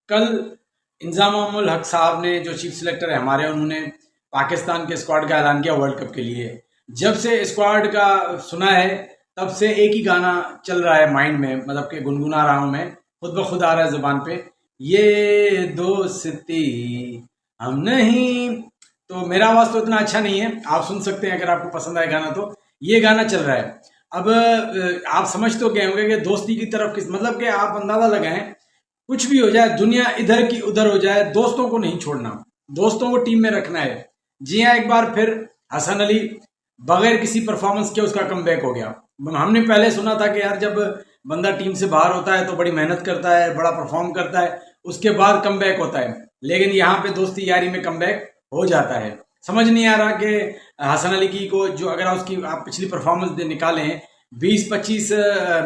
कल इंजामुल हक साहब ने, जो चीफ सिलेक्टर है हमारे, उन्होंने पाकिस्तान के स्क्वाड का ऐलान किया वर्ल्ड कप के लिए। जब से स्क्वाड का सुना है तब से एक ही गाना चल रहा है माइंड में, मतलब कि गुनगुना रहा हूं मैं, खुद ब खुद आ रहा है जुबान पे, ये दोस्ती हम नहीं। तो मेरा आवाज तो इतना अच्छा नहीं है, आप सुन सकते हैं अगर आपको पसंद आए गाना तो। ये गाना चल रहा है। अब आप समझ तो गए होंगे कि दोस्ती की तरफ किस, मतलब कि आप अंदाजा लगाएं, कुछ भी हो जाए, दुनिया इधर की उधर हो जाए, दोस्तों को नहीं छोड़ना, दोस्तों को टीम में रखना है। जी हाँ, एक बार फिर हसन अली बगैर किसी परफॉर्मेंस के उसका कमबैक हो गया। हमने पहले सुना था कि यार जब बंदा टीम से बाहर होता है तो बड़ी मेहनत करता है, बड़ा परफॉर्म करता है, उसके बाद कमबैक होता है, लेकिन यहाँ पे दोस्ती यारी में कमबैक हो जाता है। समझ नहीं आ रहा कि हसन अली की को, जो अगर उसकी आप पिछली परफॉर्मेंस निकालें 20-25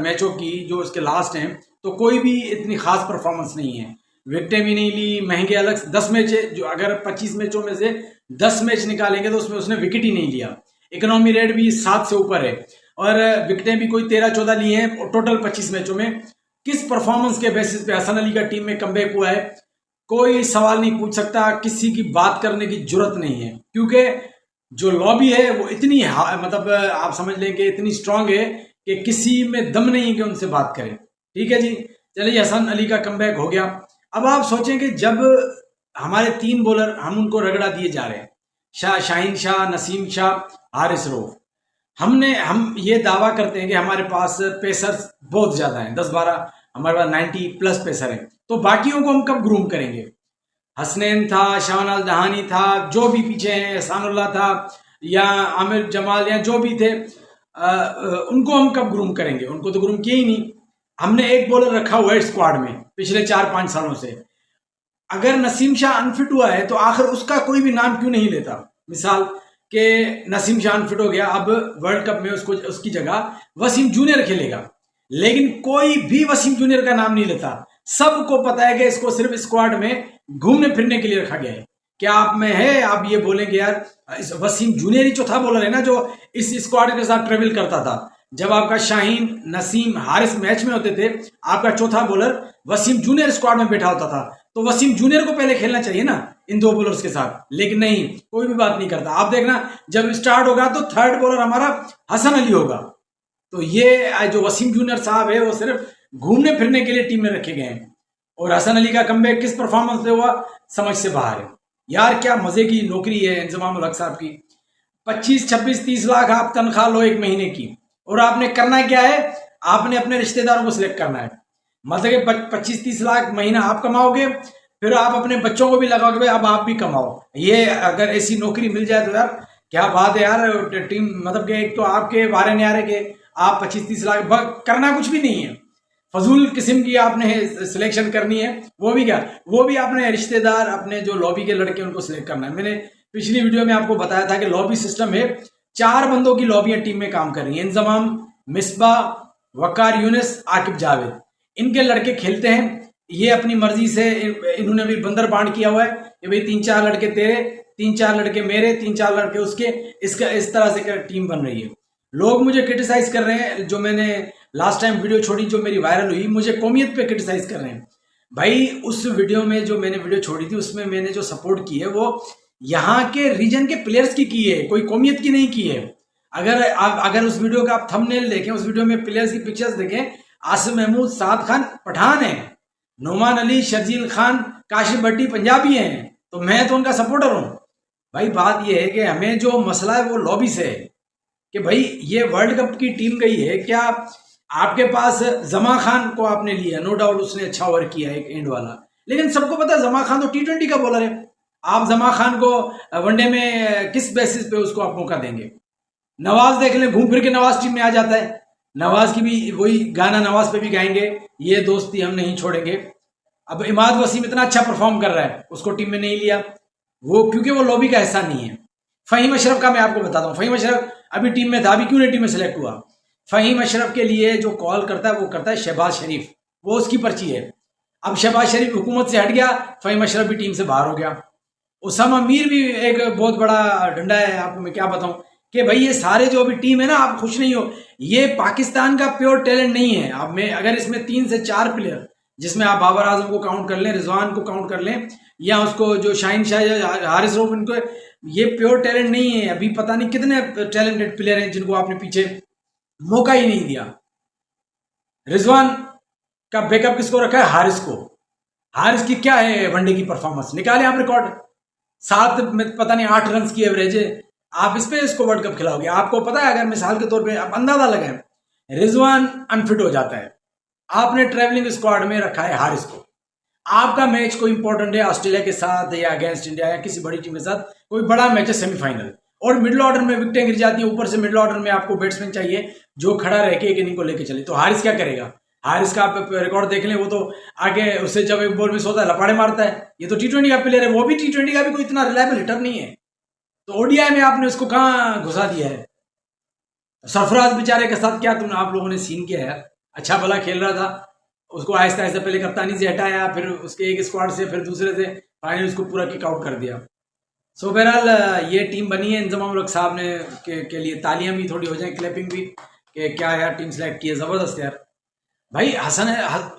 मैचों की जो उसके लास्ट हैं, तो कोई भी इतनी खास परफॉर्मेंस नहीं है। विकेटें भी नहीं ली, महंगे अलग 10 मैच, जो अगर 25 मैचों में से 10 मैच निकालेंगे तो उसमें उसने विकेट ही नहीं लिया। इकोनॉमी रेट भी 7 से ऊपर है और विकेटें भी कोई 13-14 ली हैं टोटल 25 मैचों में। किस परफॉर्मेंस के बेसिस पे हसन अली का टीम में कमबैक हुआ है, कोई सवाल नहीं पूछ सकता, किसी की बात करने की जरूरत नहीं है, क्योंकि जो लॉबी है वो इतनी, मतलब आप समझ लें कि इतनी स्ट्रांग है कि किसी में दम नहीं है कि उनसे बात करें। ठीक है जी, चलिए हसन अली का कमबैक हो गया। अब आप सोचें कि जब हमारे 3 बॉलर हम उनको रगड़ा दिए जा रहे हैं, शाहीन शाह, नसीम शाह, हारिस रऊफ, हम ये दावा करते हैं कि हमारे पास पेसर्स बहुत ज्यादा हैं, 10-12 हमारे पास 90 प्लस पेसर हैं, तो बाकियों को हम कब ग्रूम करेंगे? हसनैन था, शाहनाज दहानी था, जो भी पीछे हैं, एहसानुल्लाह था या आमिर जमाल या जो भी थे, उनको हम कब ग्रूम करेंगे? उनको तो ग्रूम किया ही नहीं। हमने एक बॉलर रखा हुआ है स्क्वाड में पिछले 4-5 सालों से। अगर नसीम शाह अनफिट हुआ है तो आखिर उसका कोई भी नाम क्यों नहीं लेता? मिसाल के नसीम शाह अनफिट हो गया, अब वर्ल्ड कप में उसको, उसकी जगह वसीम जूनियर खेलेगा, लेकिन कोई भी वसीम जूनियर का नाम नहीं लेता। सबको पता है कि इसको सिर्फ स्क्वाड में घूमने फिरने के लिए रखा गया है। क्या आप में है आप ये बोलेंगे यार इस वसीम जूनियर ही चौथा बॉलर है ना जो इस स्क्वाड के साथ ट्रेवल करता था? जब आपका शाहीन, नसीम, हारिस मैच में होते थे, आपका चौथा बॉलर वसीम जूनियर स्क्वाड में बैठा होता था, तो वसीम जूनियर को पहले खेलना चाहिए ना इन 2 बॉलर्स के साथ, लेकिन नहीं, कोई भी बात नहीं करता। आप देखना जब स्टार्ट होगा तो 3rd बॉलर हमारा हसन अली होगा। तो ये जो वसीम जूनियर साहब है वो सिर्फ घूमने फिरने के लिए टीम में रखे गए हैं, और हसन अली का कमबैक किस परफॉर्मेंस से हुआ, समझ से बाहर है। यार क्या मजे की नौकरी है इंजमामुल हक साहब की। 25, 26, 30 लाख आप तनख्वाह लो एक महीने की, और आपने करना क्या है? आपने अपने रिश्तेदारों को सिलेक्ट करना है। मतलब कि 25-30 लाख महीना आप कमाओगे, फिर आप अपने बच्चों को भी लगाओगे, अब आप भी कमाओ। ये अगर ऐसी नौकरी मिल जाए तो यार क्या बात है यार। टीम, मतलब कि एक तो आपके बारे नहीं आ रहे कि आप 25-30 लाख करना कुछ भी नहीं है, फजूल किस्म की आपने सिलेक्शन करनी है। वो भी क्या, वो भी आपने रिश्तेदार, अपने जो लॉबी के लड़के उनको सिलेक्ट करना है। मैंने पिछली वीडियो में आपको बताया था कि लॉबी सिस्टम है, 4 बंदों की लॉबियां टीम में काम कर रही है। इंजमाम, मिसबा, वकार यूनिस, आकिब जावेद, इनके लड़के खेलते हैं। ये अपनी मर्जी से, इन्होंने भी बंदर बांट किया हुआ है कि भाई 3-4 लड़के तेरे, 3-4 लड़के मेरे, 3-4 लड़के उसके, इसका इस तरह से टीम बन रही है। लोग मुझे क्रिटिसाइज कर रहे हैं, जो मैंने लास्ट टाइम वीडियो छोड़ी जो मेरी वायरल हुई, मुझे कौमियत पे क्रिटिसाइज कर रहे हैं। भाई उस वीडियो में जो मैंने वीडियो छोड़ी थी उसमें मैंने जो सपोर्ट की है वो यहाँ के रीजन के प्लेयर्स की है, कोई कौमियत की नहीं की है। अगर उस वीडियो का आप थंबनेल देखें, उस वीडियो में प्लेयर्स की पिक्चर्स देखें, आसिम महमूद, साद खान पठान है, नोमान अली, शर्जील खान, काशिफ भट्टी पंजाबी हैं, तो मैं तो उनका सपोर्टर हूं। भाई बात यह है कि हमें जो मसला है वो लॉबी से है कि भाई ये वर्ल्ड कप की टीम गई है, क्या आपके पास जमा खान को आपने लिया, नो डाउट उसने अच्छा ओवर किया एक एंड वाला, लेकिन सबको पता है जमा खान तो T20 का बॉलर है। आप जमा खान को वनडे में किस बेसिस पे उसको आप मौका देंगे? नवाज देख लें, घूम फिर के नवाज टीम में आ जाता है। नवाज की भी वही गाना नवाज पे भी गाएंगे, ये दोस्ती हम नहीं छोड़ेंगे। अब इमाद वसीम इतना अच्छा परफॉर्म कर रहा है, उसको टीम में नहीं लिया, वो क्योंकि वो लॉबी का हिस्सा नहीं है। फहीम अशरफ का मैं आपको बताता हूँ, फहीम अशरफ अभी टीम में था, अभी क्यों नहीं टीम में सिलेक्ट हुआ? फहीम अशरफ के लिए जो कॉल करता है वो करता है शहबाज शरीफ, वो उसकी पर्ची है। अब शहबाज शरीफ हुकूमत से हट गया, फहीम अशरफ भी टीम से बाहर हो गया। उसामा मीर भी एक बहुत बड़ा डंडा है, आपको मैं क्या बताऊं कि भाई ये सारे जो अभी टीम है ना, आप खुश नहीं हो, ये पाकिस्तान का प्योर टैलेंट नहीं है। अब मैं अगर इसमें 3 से 4 प्लेयर जिसमें आप बाबर आजम को काउंट कर लें, रिजवान को काउंट कर लें, या उसको जो शाहीन शाह या हारिस रऊफ, इनको ये प्योर टैलेंट नहीं है। अभी पता नहीं कितने टैलेंटेड प्लेयर हैं जिनको आपने पीछे मौका ही नहीं दिया। रिजवान का बैकअप किसको रखा है? हारिस को। हारिस की क्या है वनडे की परफॉर्मेंस, निकाले आप रिकॉर्ड, 7 में पता नहीं 8 रन की एवरेज है। आप इस पे इसको वर्ल्ड कप खिलाओगे? आपको पता है, अगर मिसाल के तौर पे आप अंदाजा लगाएं, रिजवान अनफिट हो जाता है, आपने ट्रेवलिंग स्क्वाड में रखा है हारिस को, आपका मैच कोई इंपॉर्टेंट है ऑस्ट्रेलिया के साथ या अगेंस्ट इंडिया या किसी बड़ी टीम के साथ, कोई बड़ा मैच है सेमीफाइनल, और मिडिल ऑर्डर में विकेटें गिर जाती है, ऊपर से मिडिल ऑर्डर में आपको बैट्समैन चाहिए जो खड़ा रह के एक इनिंग को लेके चले, तो हारिस क्या करेगा? हारिस का आप रिकॉर्ड देख लें, वो तो आगे उससे जब एक बॉल मिस होता है लपाड़े मारता है। ये तो टी20 का प्लेयर है, वो भी टी20 का भी कोई इतना रिलायबल हिटर नहीं है, तो ओडीआई में आपने उसको कहां घुसा दिया है? सरफराज बेचारे के साथ क्या तुम आप लोगों ने सीन किया है? अच्छा भला खेल रहा था, उसको आहिस्ता आहिस्ता पहले कप्तानी से हटाया, फिर उसके एक स्क्वाड से, फिर दूसरे से, फाइनली उसको पूरा किक आउट कर दिया। सो बहरहाल ये टीम बनी है इंजमाम उल हक साहब ने के लिए तालियां भी थोड़ी हो जाए, क्लैपिंग भी, कि क्या यार टीम सेलेक्ट की है, जबरदस्त यार भाई। हसन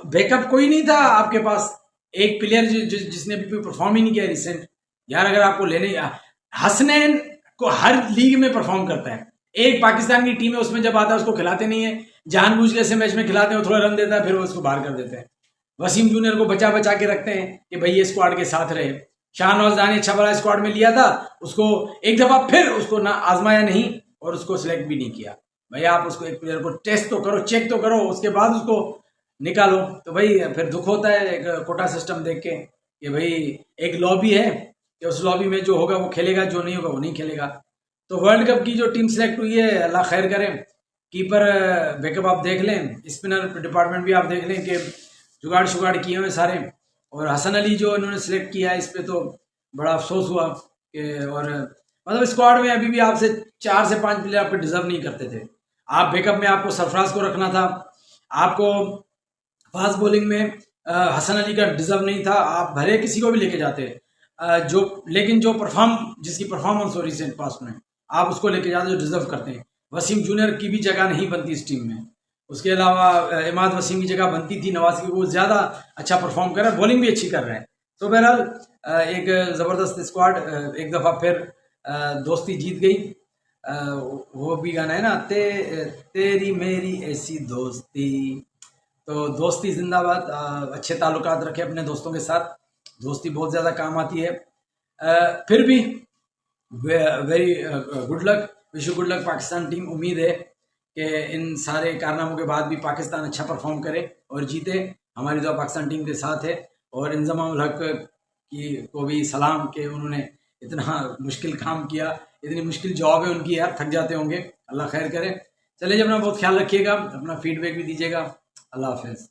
बैकअप कोई नहीं था आपके पास, एक प्लेयर जिसने भी परफॉर्म ही नहीं किया रिसेंट यार। अगर आपको लेने, हसनैन को हर लीग में परफॉर्म करता है, एक पाकिस्तान की टीम है उसमें जब आता है उसको खिलाते नहीं है, जानबूझ के ऐसे मैच में खिलाते हैं, थोड़ा रन देता है फिर वो उसको बाहर कर देते हैं। वसीम जूनियर को बचा बचा के रखते हैं कि भाई ये स्क्वाड के साथ रहे। शाहनवाज दानी अच्छा बड़ा स्क्वाड में लिया था, उसको एक दफा फिर उसको ना आजमाया नहीं और उसको सिलेक्ट भी नहीं किया। भाई आप उसको एक प्लेयर को टेस्ट तो करो, चेक तो करो, उसके बाद उसको निकालो। तो भाई फिर दुख होता है एक कोटा सिस्टम देख के कि भाई एक लॉबी है कि उस लॉबी में जो होगा वो खेलेगा, जो नहीं होगा वो नहीं खेलेगा। तो वर्ल्ड कप की जो टीम सेलेक्ट हुई है अल्लाह खैर करे। कीपर बैकअप आप देख लें, स्पिनर डिपार्टमेंट भी आप देख लें कि जुगाड़ शुगाड़ किए हुए सारे, और हसन अली जो इन्होंने सिलेक्ट किया है इस पर तो बड़ा अफसोस हुआ कि, और मतलब स्क्वाड में अभी भी आपसे 4 से 5 प्लेयर आपको डिजर्व नहीं करते थे। आप बैकअप में आपको सरफराज को रखना था, आपको फास्ट बॉलिंग में हसन अली का डिजर्व नहीं था, आप भले किसी को भी लेके जाते जो, लेकिन जो जिसकी परफॉर्मेंस हो रिसेंट पास्ट में, आप उसको लेके जाते जो डिजर्व करते हैं। वसीम जूनियर की भी जगह नहीं बनती इस टीम में, उसके अलावा इमाद वसीम की जगह बनती थी, नवाज की, वो ज़्यादा अच्छा परफॉर्म कर रहा है, बॉलिंग भी अच्छी कर रहा है। तो बहरहाल एक ज़बरदस्त स्क्वाड, एक दफ़ा फिर दोस्ती जीत गई। वो भी गाना है ना, तेरी मेरी ऐसी दोस्ती, तो दोस्ती जिंदाबाद। अच्छे ताल्लुकात रखे अपने दोस्तों के साथ, दोस्ती बहुत ज़्यादा काम आती है। फिर भी very good luck, wish you good luck Pakistan team. उम्मीद है कि इन सारे कारनामों के बाद भी पाकिस्तान अच्छा परफॉर्म करे और जीते। हमारी दुआ पाकिस्तान टीम के साथ है, और इंजमाम उल हक की को भी सलाम कि उन्होंने इतना मुश्किल काम किया, इतनी मुश्किल जॉब है उनकी यार, थक जाते होंगे। अल्लाह खैर करे। चलिए, अपना बहुत ख्याल रखिएगा, अपना फीडबैक भी दीजिएगा। अल्लाह हाफिज़।